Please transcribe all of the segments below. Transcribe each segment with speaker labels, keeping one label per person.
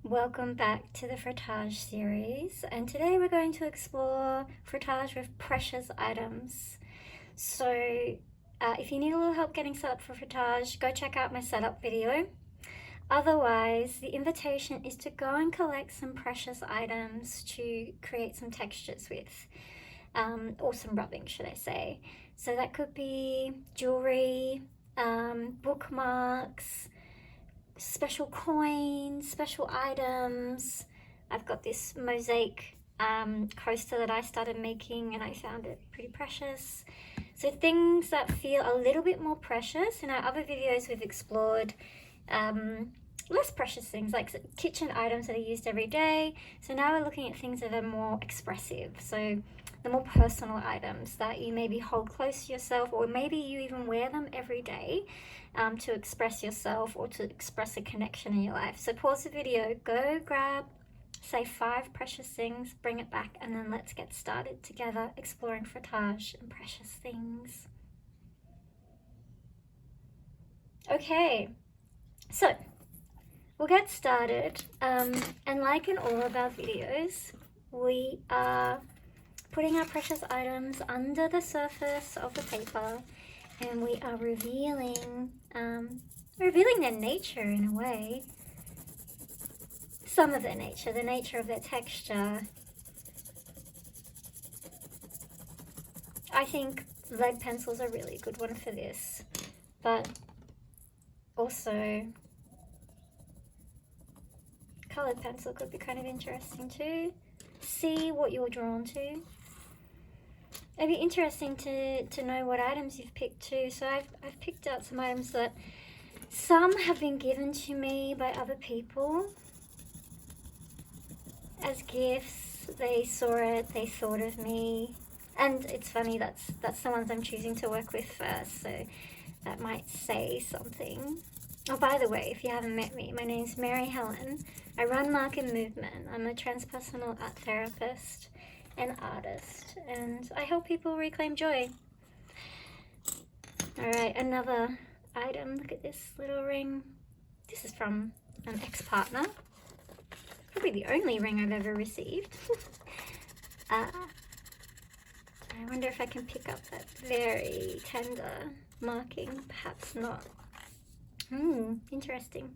Speaker 1: Welcome back to the Frottage series, and today we're going to explore frottage with precious items. So if you need a little help getting set up for frottage, go check out my setup video. Otherwise, the invitation is to go and collect some precious items to create some textures with, or some rubbing, should I say. So that could be jewelry, bookmarks, special coins, special items. I've got this mosaic coaster that I started making and I found it pretty precious. So things that feel a little bit more precious. In our other videos we've explored less precious things like kitchen items that are used every day. So now we're looking at things that are more expressive. So the more personal items that you maybe hold close to yourself, or maybe you even wear them every day to express yourself or to express a connection in your life. So pause the video, go grab, say 5 precious things, bring it back, and then let's get started together exploring frottage and precious things. Okay, so we'll get started, and like in all of our videos, we are putting our precious items under the surface of the paper, and we are revealing their nature in a way. Some of their nature, the nature of their texture. I think lead pencils are really a good one for this, but also colored pencil could be kind of interesting too. See what you're drawn to. It'd be interesting to know what items you've picked too. So I've picked out some items that some have been given to me by other people as gifts. They saw it, they thought of me. And it's funny, that's the ones I'm choosing to work with first, so that might say something. Oh, by the way, if you haven't met me, my name's Mary Helen. I run Mark and Movement. I'm a transpersonal art therapist and artist, and I help people reclaim joy. Alright, another item. Look at this little ring. This is from an ex-partner. Probably the only ring I've ever received. I wonder if I can pick up that very tender marking. Perhaps not. Interesting.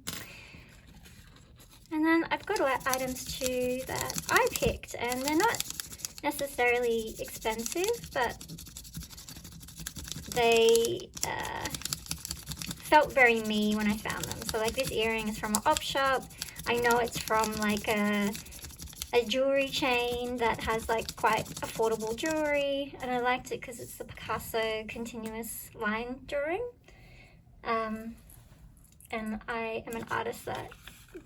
Speaker 1: And then I've got items too that I picked, and they're not necessarily expensive, but they felt very me when I found them. So like this earring is from an op shop. I know it's from like a jewelry chain that has like quite affordable jewelry, and I liked it because it's the Picasso continuous line drawing. And I am an artist that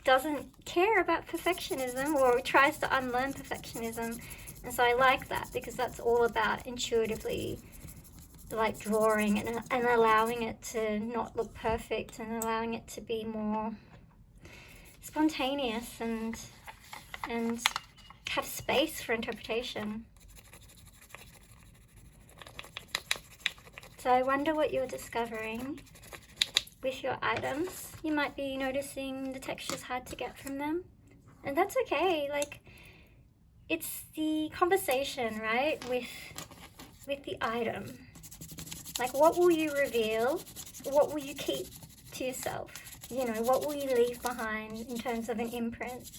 Speaker 1: doesn't care about perfectionism or tries to unlearn perfectionism, and so I like that because that's all about intuitively like drawing and allowing it to not look perfect and allowing it to be more spontaneous and have space for interpretation. So I wonder what you're discovering with your items. You might be noticing the texture's hard to get from them, and that's okay. Like, it's the conversation, right, with the item. Like, what will you reveal? What will you keep to yourself? You know, what will you leave behind in terms of an imprint?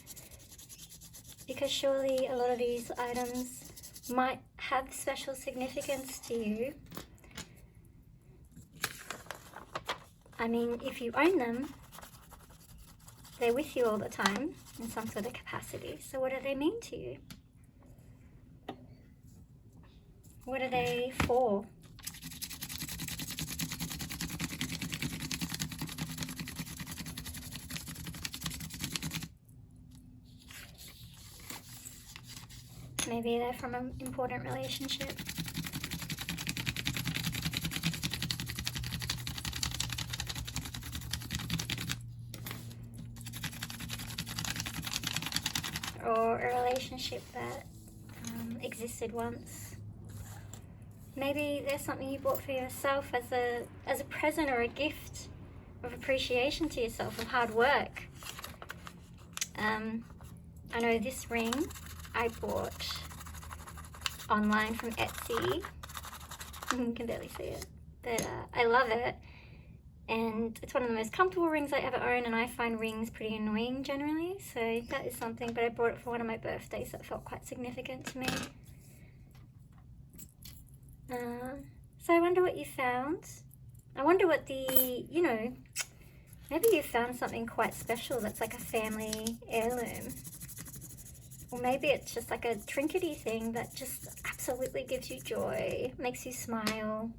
Speaker 1: Because surely a lot of these items might have special significance to you. I mean, if you own them, they're with you all the time in some sort of capacity. So what do they mean to you? What are they for? Maybe they're from an important relationship. Or a relationship that existed once. Maybe there's something you bought for yourself as a present or a gift of appreciation to yourself, of hard work. I know this ring I bought online from Etsy. You can barely see it, but I love it. And it's one of the most comfortable rings I ever own, and I find rings pretty annoying generally, so that is something. But I bought it for one of my birthdays that felt quite significant to me. So I wonder what you found. I wonder what the, you know, maybe you found something quite special that's like a family heirloom. Or maybe it's just like a trinkety thing that just absolutely gives you joy, makes you smile.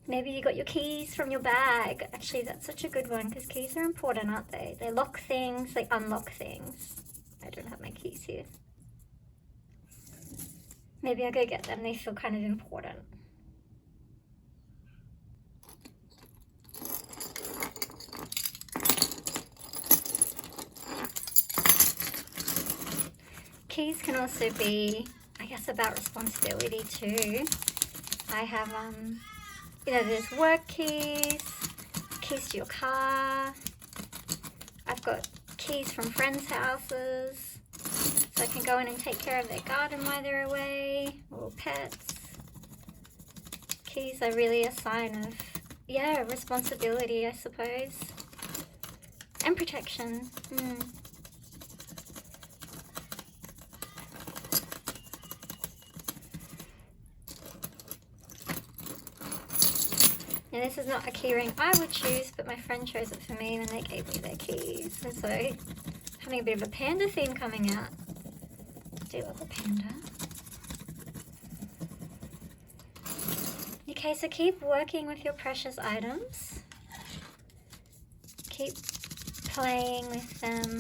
Speaker 1: Maybe you got your keys from your bag. Actually, that's such a good one because keys are important, aren't they? They lock things, they unlock things. I don't have my keys here. Maybe I'll go get them. They feel kind of important. Keys can also be, I guess, about responsibility too. I have, you know, there's work keys, keys to your car. I've got keys from friends' houses, so I can go in and take care of their garden while they're away, or pets. Keys are really a sign of, yeah, responsibility, I suppose, and protection. Now this is not a key ring I would choose, but my friend chose it for me when they gave me their keys. And so, having a bit of a panda theme coming out. Do love a panda. Okay, so keep working with your precious items. Keep playing with them.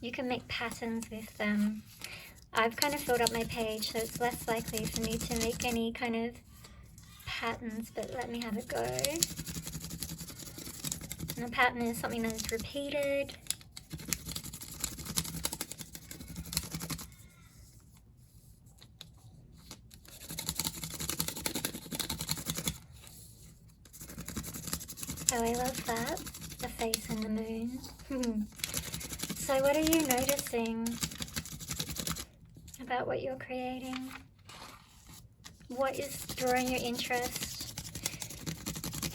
Speaker 1: You can make patterns with them. I've kind of filled up my page, so it's less likely for me to make any kind of patterns, but let me have a go. And a pattern is something that is repeated. Oh, I love that. The face and the moon. So what are you noticing about what you're creating? What is drawing your interest?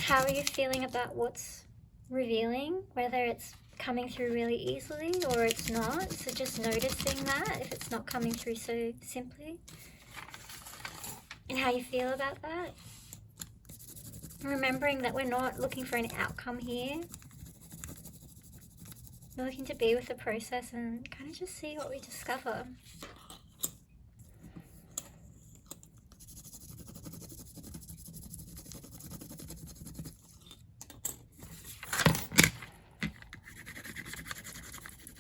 Speaker 1: How are you feeling about what's revealing? Whether it's coming through really easily or it's not. So just noticing that, if it's not coming through so simply. And how you feel about that. Remembering that we're not looking for an outcome here. We're looking to be with the process and kind of just see what we discover.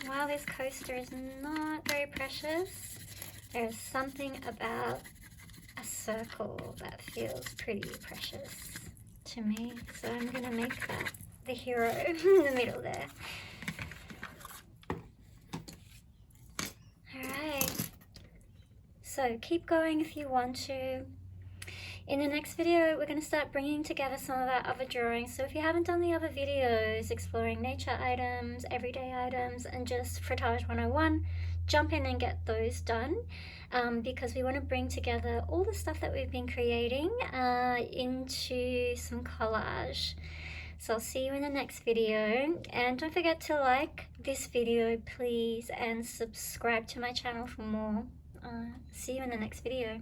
Speaker 1: While this coaster is not very precious, there's something about a circle that feels pretty precious to me. So I'm going to make that the hero in the middle there. Alright, so keep going if you want to. In the next video, we're going to start bringing together some of our other drawings. So if you haven't done the other videos, exploring nature items, everyday items, and just Frottage 101, jump in and get those done. Because we want to bring together all the stuff that we've been creating into some collage. So I'll see you in the next video. And don't forget to like this video, please, and subscribe to my channel for more. See you in the next video.